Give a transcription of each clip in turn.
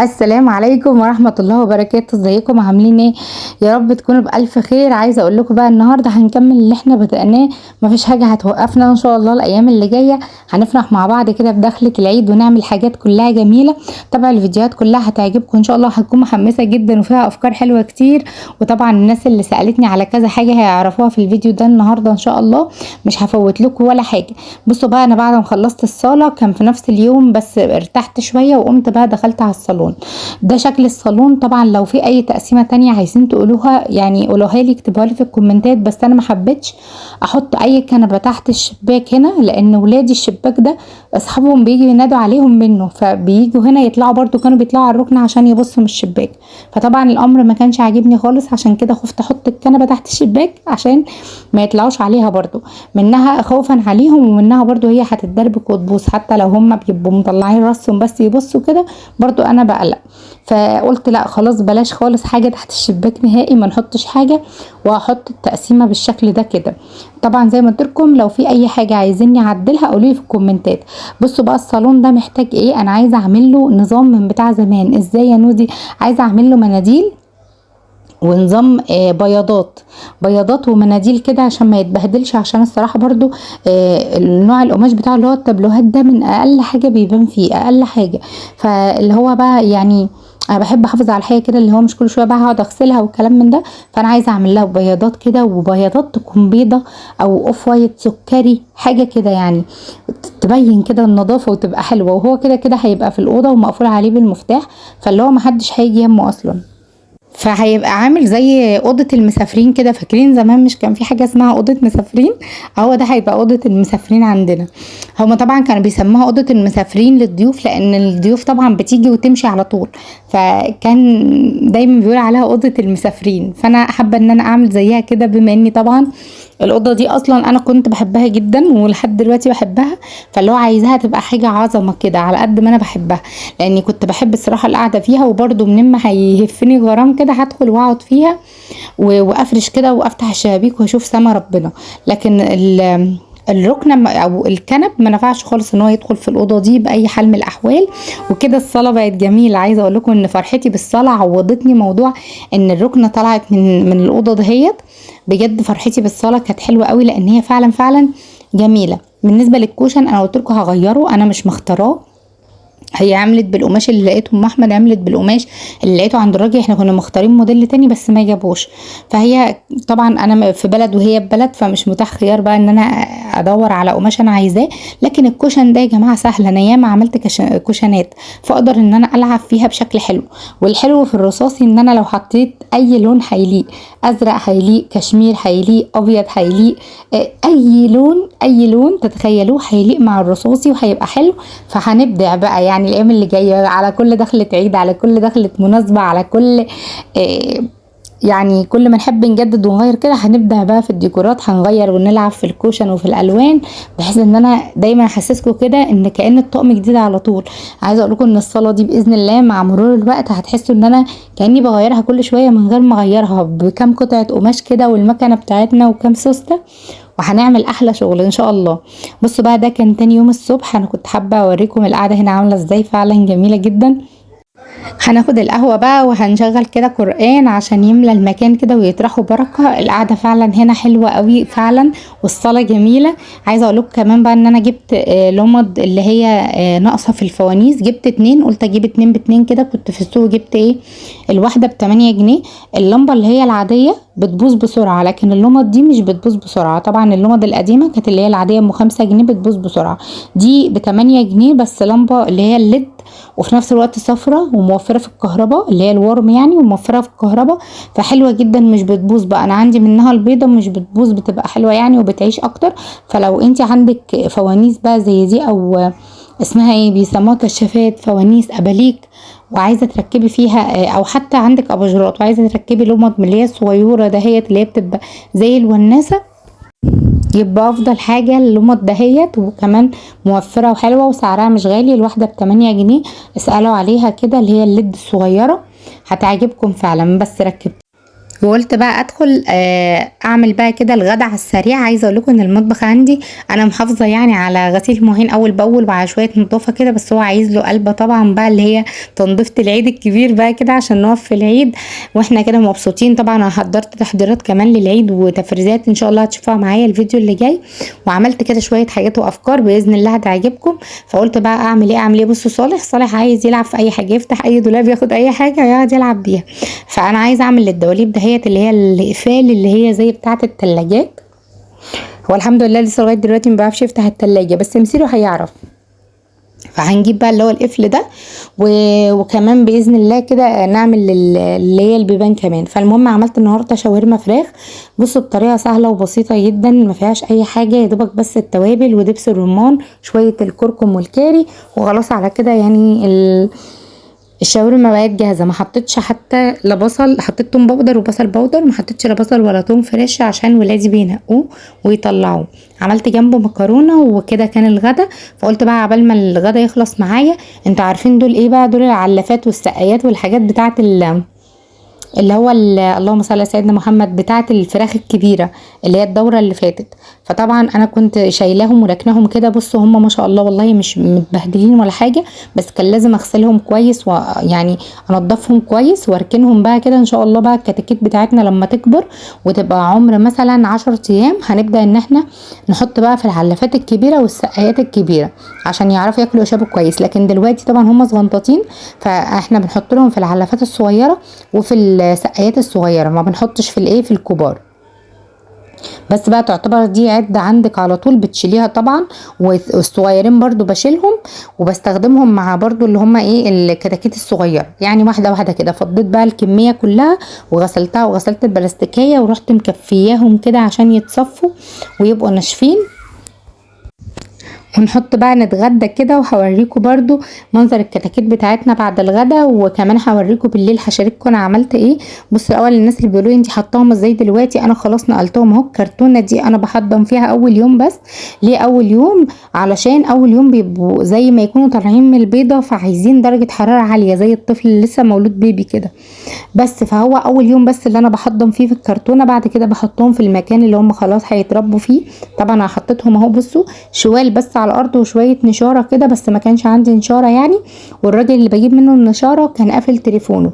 السلام عليكم ورحمة الله وبركاته. ازيكم عاملين ايه؟ يا رب تكونوا بألف خير. عايزة اقول لكم بقى النهاردة هنكمل اللي احنا بدأناه، مفيش حاجة هتوقفنا ان شاء الله. الايام اللي جاية هنفرح مع بعض كده بدخلة العيد ونعمل حاجات كلها جميلة. طبعا الفيديوهات كلها هتعجبكم ان شاء الله، هتكون محمسة جدا وفيها افكار حلوة كتير. وطبعا الناس اللي سألتني على كذا حاجة هيعرفوها في الفيديو ده النهاردة ان شاء الله، مش هفوت لكم ولا حاجة. بصوا بقى، انا بعد ما خلصت الصالة كان في نفس اليوم، بس ارتحت شوية وقمت بقى دخلت على الصالون. ده شكل الصالون. طبعا لو في اي تقسيمه تانية عايزين تقولوها يعني قولوها لي، اكتبوها لي في الكومنتات. بس انا ما حبيتش احط اي كنبه تحت الشباك هنا، لان ولادي الشباك ده اصحابهم بيجي ينادوا عليهم منه، فبييجوا هنا يطلعوا برضو، كانوا بيطلعوا على الركن عشان يبصوا من الشباك. فطبعا الامر ما كانش عاجبني خالص، عشان كده خفت احط الكنبه تحت الشباك عشان ما يطلعوش عليها برضو، منها خوفا عليهم ومنها برضو هي هتتدربك وتبوظ. حتى لو هم بيبقوا مطلعين راسهم بس يبصوا كده برضو انا بقلق. فقلت لا خلاص بلاش خالص حاجه تحت الشباك نهائي، ما نحطش حاجه، واحط التقسيمه بالشكل ده كده. طبعا زي ما قلت لكم لو في اي حاجه عايزيني اعدلها قولوا لي في الكومنتات. بصوا بقى الصالون ده محتاج ايه. انا عايزه اعمل له نظام من بتاع زمان. ازاي يا نودي؟ عايزه اعمل له مناديل ونظام بياضات ومناديل كده عشان ما يتبهدلش، عشان الصراحه برضو النوع القماش بتاعه اللي هو التابلوهات ده من اقل حاجه بيبان فيه اقل حاجه. فاللي هو بقى يعني انا بحب احافظ على الحاجه كده، اللي هو مش كل شويه بقى هقعد اغسلها والكلام من ده. فانا عايزه اعمل لها بياضات كده، وبياضات تكون بيضه او اوف وايت سكري حاجه كده، يعني تبين كده النظافه وتبقى حلوه. وهو كده كده هيبقى في الاوضه ومقفول عليه بالمفتاح، فاللي هو محدش هيجي يمه اصلا. فهيبقى عامل زي اوضه المسافرين كده. فاكرين زمان مش كان في حاجه اسمها اوضه مسافرين؟ هو ده هيبقى اوضه المسافرين عندنا. هما طبعا كانوا بيسموها اوضه المسافرين للضيوف، لان الضيوف طبعا بتيجي وتمشي على طول، فكان دايما بيقول عليها اوضه المسافرين. فانا حابه ان انا اعمل زيها كده، بما اني طبعا الاوضه دي اصلا انا كنت بحبها جدا ولحد دلوقتي بحبها. فاللي هو عايزاها تبقى حاجه عظمه كده على قد ما انا بحبها، لاني كنت بحب الصراحه القعده فيها. وبرده من ما هيهفني غرام كده هدخل واقعد فيها وافرش كده وافتح الشبابيك واشوف سما ربنا. لكن الركنه او الكنب ما نفعش خالص ان هو يدخل في الاوضه دي باي حال من الاحوال. وكده الصاله بقت جميله. عايزه اقول لكم ان فرحتي بالصاله عوضتني موضوع ان الركنه طلعت من الاوضه دهيت. بجد فرحتي بالصاله كانت حلوه قوي، لان هي فعلا فعلا جميله. بالنسبه للكوشن انا قلت لكم هغيره، انا مش مختاراه. هي عملت بالقماش اللي لقيته ام احمد، عملت بالقماش اللي لقيته عند الراجل. احنا كنا مختارين موديل تاني بس ما جابوش. فهي طبعا انا في بلد وهي في بلد، فمش متاح خيار بقى ان انا ادور على قماش انا عايزاه. لكن الكوشن ده يا جماعه سهل، انا ياما عملت كوشنات، فاقدر ان انا العب فيها بشكل حلو. والحلو في الرصاصي ان انا لو حطيت اي لون هيليق، ازرق هيليق، كشمير هيليق، ابيض هيليق، اي لون تتخيلوه هيليق مع الرصاصي وهيبقى حلو. فهنبدع بقى يعني الايام اللي جايه، على كل دخلة عيد، على كل دخلة مناسبة، على كل يعني كل ما نحب نجدد ونغير كده هنبدأ بقى في الديكورات، هنغير ونلعب في الكوشن وفي الالوان، بحيث ان انا دايما احسسكم كده ان كأن الطقم جديد على طول. عايزه اقول لكم ان الصاله دي باذن الله مع مرور الوقت هتحسوا ان انا كأني بغيرها كل شويه من غير ما اغيرها، بكام قطعه قماش كده والمكنه بتاعتنا وكام سوسته، وهنعمل احلى شغل ان شاء الله. بصوا بقى ده كان تاني يوم الصبح. انا كنت حابه اوريكم القعده هنا عامله ازاي، فعلا جميله جدا. هناخد القهوة بقى وهنشغل كده قرآن عشان يملى المكان كده ويطرحوا بركة. القعدة فعلا هنا حلوة قوي فعلا، والصلاة جميلة. عايزة اقول لكم كمان بقى ان انا جبت لمض اللي هي ناقصة في الفوانيس. جبت 2، قلت اجيب 2 ب2 كده. كنت في السوق جبت الواحدة ب8 جنيه. اللمبة اللي هي العادية بتبوظ بسرعة، لكن اللمض دي مش بتبوظ بسرعة. طبعا اللمض القديمة كانت اللي هي العادية ب5 جنيه بتبوظ بسرعة. دي ب8 جنيه بس لمبة اللي هي الليد، وفي نفس الوقت صفرة وموفرة في الكهرباء اللي هي الورم يعني، وموفرة في الكهرباء، فحلوة جدا مش بتبوظ بقى. انا عندي منها البيضة مش بتبوظ، بتبقى حلوة يعني وبتعيش اكتر. فلو انت عندك فوانيس بقى زي دي، او اسمها ايه بيسموها كشافات، فوانيس اباليك، وعايزه تركبي فيها، او حتى عندك اباجورات وعايزه تركبي لمض من اللي هي الصغيره دهيت اللي هي بتبقى زي الوناسه، يبقى افضل حاجه اللمض دهيت. وكمان موفره وحلوه وسعرها مش غالي، الواحده ب8 جنيه. اسالوا عليها كده اللي هي الليد الصغيره، هتعجبكم فعلا. بس ركبت وقلت بقى ادخل اعمل بقى كده الغدا على السريع. عايزه اقول لكم ان المطبخ عندي انا محافظه يعني على غسيل مواعين اول باول وعلى شويه نظافه كده، بس هو عايز له قلبه طبعا بقى اللي هي تنظيفه العيد الكبير بقى كده عشان نقف في العيد واحنا كده مبسوطين. طبعا انا حضرت تحضيرات كمان للعيد وتفريزات ان شاء الله هتشوفوها معايا الفيديو اللي جاي، وعملت كده شويه حاجات وافكار باذن الله هتعجبكم. فقلت بقى اعمل ايه. بصوا صالح عايز يلعب في اي حاجه، يفتح اي دولاب ياخد اي حاجه ويقعد يلعب بيها. فانا عايزه اعمل للدواليب دهيت اللي هي الاقفال اللي هي زي بتاعه التلاجات. هو الحمد لله لسه لغايه دلوقتي ما بيعرفش يفتح التلاجة، بس مسيره هيعرف. فهنجيب بقى اللي هو القفل ده وكمان باذن الله كده نعمل اللي هي البيبان كمان. فالمهم عملت النهارده شاورما فراخ. بصوا بطريقه سهله وبسيطه جدا ما فيهاش اي حاجه، يا دوبك بس التوابل ودبس الرمان شويه الكركم والكاري وخلاص على كده. يعني الشاورما بقت جاهزه، ما حطيتش حتى لا بصل، حطيت توم باودر وبصل باودر، ما حطيتش لا بصل ولا توم فريش عشان ولادي بينقوه ويطلعوه. عملت جنبه مكرونه وكده كان الغدا. فقلت بقى عبال ما الغدا يخلص معايا، انتوا عارفين دول ايه بقى؟ دول العلافات والسقايات والحاجات بتاعه اللي هو اللهم صل على سيدنا محمد بتاعه الفراخ الكبيره اللي هي الدوره اللي فاتت. فطبعا انا كنت شايلاهم وراكناهم كده. بصوا هم ما شاء الله والله مش متبهدلين ولا حاجه، بس كان لازم اغسلهم كويس ويعني انضفهم كويس واركنهم بقى كده. ان شاء الله بقى الكتاكيت بتاعتنا لما تكبر وتبقى عمر مثلا 10 ايام هنبدا ان احنا نحط بقى في العلافات الكبيره والسقايات الكبيره عشان يعرفوا ياكلوا ويشربوا كويس. لكن دلوقتي طبعا هم صغنطاطين فاحنا بنحط لهم في العلافات الصغيره وفي السقايات الصغيره، ما بنحطش في الايه في الكبار. بس بقى تعتبر دي عدة عندك على طول بتشيليها طبعا. والصغيرين برضو بشيلهم وبستخدمهم مع برضو اللي هما ايه الكتاكيت الصغيرة. يعني واحدة واحدة كده فضيت بقى الكمية كلها وغسلتها وغسلت البلاستيكية ورحت مكفياهم كده عشان يتصفوا ويبقوا ناشفين. ونحط بقى نتغدى كده، وهوريكم برضو منظر الكتاكيت بتاعتنا بعد الغدا، وكمان هوريكم بالليل هشارككم انا عملت ايه. بصوا الاول الناس اللي بيقولوا انتي حطاهم ازاي دلوقتي، انا خلاص نقلتهم اهو. الكرتونه دي انا بحضن فيها اول يوم. بس ليه اول يوم؟ علشان اول يوم بيبقوا زي ما يكونوا طالعين من البيضه فعايزين درجه حراره عاليه زي الطفل اللي لسه مولود بيبي كده. بس فهو اول يوم بس اللي انا بحضن فيه في الكرتونه، بعد كده بحطهم في المكان اللي هم خلاص هيتربوا فيه. طبعا انا حطيتهم اهو بصوا شوال بس على الارض وشويه نشاره كده، بس ما كانش عندي نشاره يعني، والراجل اللي بجيب منه النشاره كان قافل تليفونه.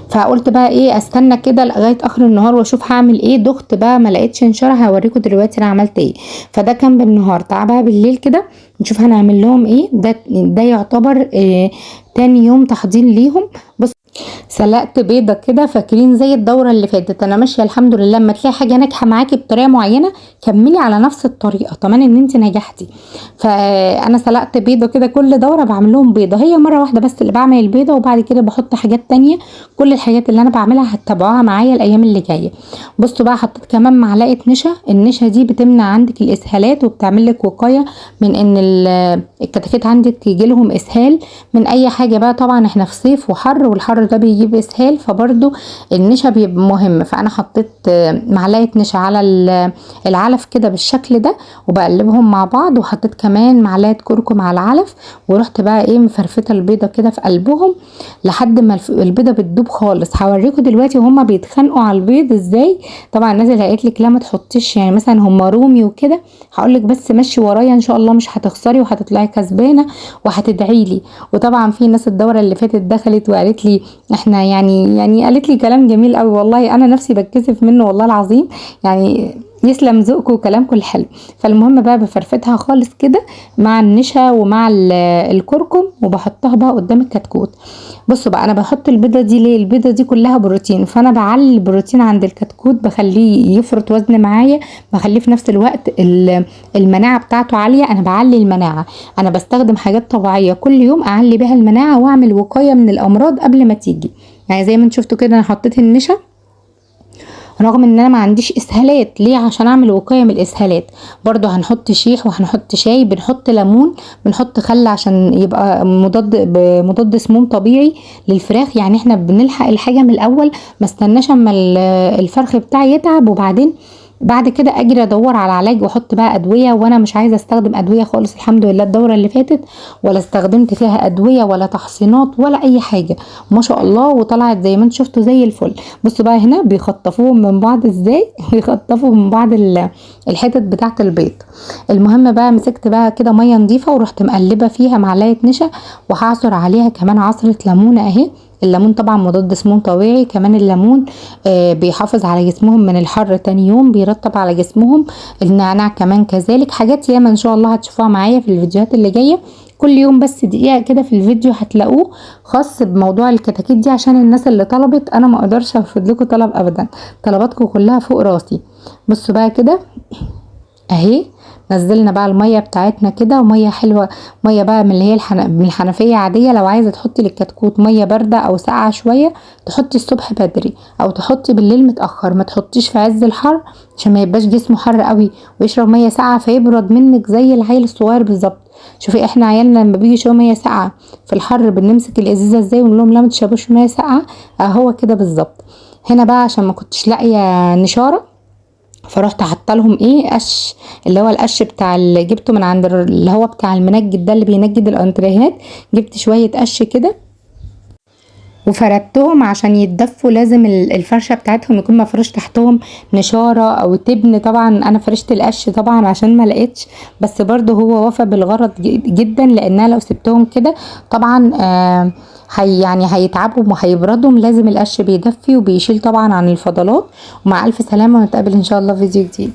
فقلت بقى ايه استنى كده لغايه اخر النهار واشوف هعمل ايه. دخت بقى ما لقيتش نشاره، هوريكم دلوقتي انا عملت ايه. فده كان بالنهار. تعال بقى بالليل كده نشوف هنعمل لهم ايه. ده يعتبر تاني يوم تحضير ليهم. بص سلقت بيضه كده، فاكرين زي الدوره اللي فاتت. انا ماشيه الحمد لله. لما تلاقي حاجه ناجحه معاكي بطريقه معينه كملي على نفس الطريقه، طبعا ان انت نجحتي. فانا سلقت بيضه كده، كل دوره بعمل لهم بيضه، هي مره واحده بس اللي بعمل البيضه، وبعد كده بحط حاجات تانية. كل الحاجات اللي انا بعملها هتتابعوها معايا الايام اللي جايه. بصوا بقى حطيت كمان معلقه نشا. النشا دي بتمنع عندك الاسهالات وبتعمل لك وقايه من ان الكتاكيت عندك يجي لهم اسهال من اي حاجه بقى. طبعا احنا في صيف وحر، والحر ده بيجيب اسهال، فبرضو النشا بيبقى مهم. فانا حطيت معلقه نشا على العلف كده بالشكل ده وبقلبهم مع بعض، وحطيت كمان معلقه كركم على العلف، ورحت بقى ايه مفرفته البيضه كده في قلبهم لحد ما البيضه بتدوب خالص. هوريكم دلوقتي وهما بيتخانقوا على البيض ازاي. طبعا الناس اللي قالت لك لا ما تحطيش يعني مثلا هما رومي وكده، هقول لك بس مشي ورايا ان شاء الله مش هتخسري وهتطلعي كسبانه وهتدعي لي. وطبعا في ناس الدوره اللي فاتت دخلت وقالت لي احنا يعني قالت لي كلام جميل قوي والله، انا نفسي بتكسف منه والله العظيم. يعني يسلم ذوقكم وكلامكم الحلو. فالمهم بقى بفرفتها خالص كده مع النشا ومع الكركم وبحطها بقى قدام الكتكوت. بصوا بقى انا بحط البيضه دي ليه؟ البيضه دي كلها بروتين، فانا بعلي البروتين عند الكتكوت بخليه يفرط وزن معايا، بخليه في نفس الوقت المناعه بتاعته عاليه. انا بعلي المناعه، انا بستخدم حاجات طبيعيه كل يوم اعلي بها المناعه واعمل وقايه من الامراض قبل ما تيجي. يعني زي ما انتم شفتوا كده انا حطيت النشا رغم ان انا ما عنديش اسهالات. ليه؟ عشان اعمل وقايه من الاسهالات. برضو هنحط شيح وهنحط شاي، بنحط ليمون، بنحط خل عشان يبقى مضاد سموم طبيعي للفراخ. يعني احنا بنلحق الحاجه من الاول، ما استناش اما الفرخ بتاعي يتعب وبعدين بعد كده اجري ادور على علاج واحط بقى ادويه، وانا مش عايزه استخدم ادويه خالص. الحمد لله الدوره اللي فاتت ولا استخدمت فيها ادويه ولا تحصينات ولا اي حاجه، ما شاء الله، وطلعت زي ما انتم شفتوا زي الفل. بصوا بقى هنا بيخطفوهم من بعض ازاي بيخطفوا من بعض الحتت بتاعه البيض. المهم بقى مسكت بقى كده ميه نظيفه ورحت مقلبه فيها معلقه نشا، وهعصر عليها كمان عصره ليمونه اهي. الليمون طبعا مضاد سموم طبيعي، كمان الليمون بيحافظ على جسمهم من الحر، تاني يوم بيرطب على جسمهم. النعناع كمان كذلك، حاجات ياما ان شاء الله هتشوفوها معايا في الفيديوهات اللي جايه. كل يوم بس دقيقه كده في الفيديو هتلاقوه خاص بموضوع الكتاكيت دي، عشان الناس اللي طلبت، انا ما اقدرش ارفض لكم طلب ابدا، طلباتكم كلها فوق راسي. بصوا بقى كده اهي، نزلنا بقى الميه بتاعتنا كده، وميه حلوه، ميه بقى من اللي هي من الحنفيه عاديه. لو عايزه تحطي للكتكوت ميه بارده او ساقعه شويه تحطي الصبح بدري، او تحطي بالليل متاخر، ما تحطيش في عز الحر عشان ما يبقاش جسمه حر قوي ويشرب ميه ساقعه فيبرد منك زي العيل الصغير بالظبط. شوفي احنا عيالنا لما بيجي يشربوا ميه ساقعه في الحر بنمسك الازازه ازاي ونقول لهم لا ما تشربوش ميه ساقعه، اهو كده بالظبط. هنا بقى عشان ما كنتش لاقيه نشاره، فرحت حاطه لهم ايه، قش، اللي هو القش بتاع اللي جبته من عند اللي هو بتاع المنجد ده اللي بينجد الانتريهات. جبت شويه قش كده وفردتهم عشان يتدفوا. لازم الفرشه بتاعتهم يكون مفروش تحتهم نشاره او تبن. طبعا انا فرشت القش طبعا عشان ما لقيتش، بس برضو هو وفى بالغرض جدا، لانها لو سبتهم كده طبعا يعني هيتعبوا وهيبردوا. لازم القش بيدفي وبيشيل طبعا عن الفضلات. ومع الف سلامه، ونتقابل ان شاء الله في فيديو جديد.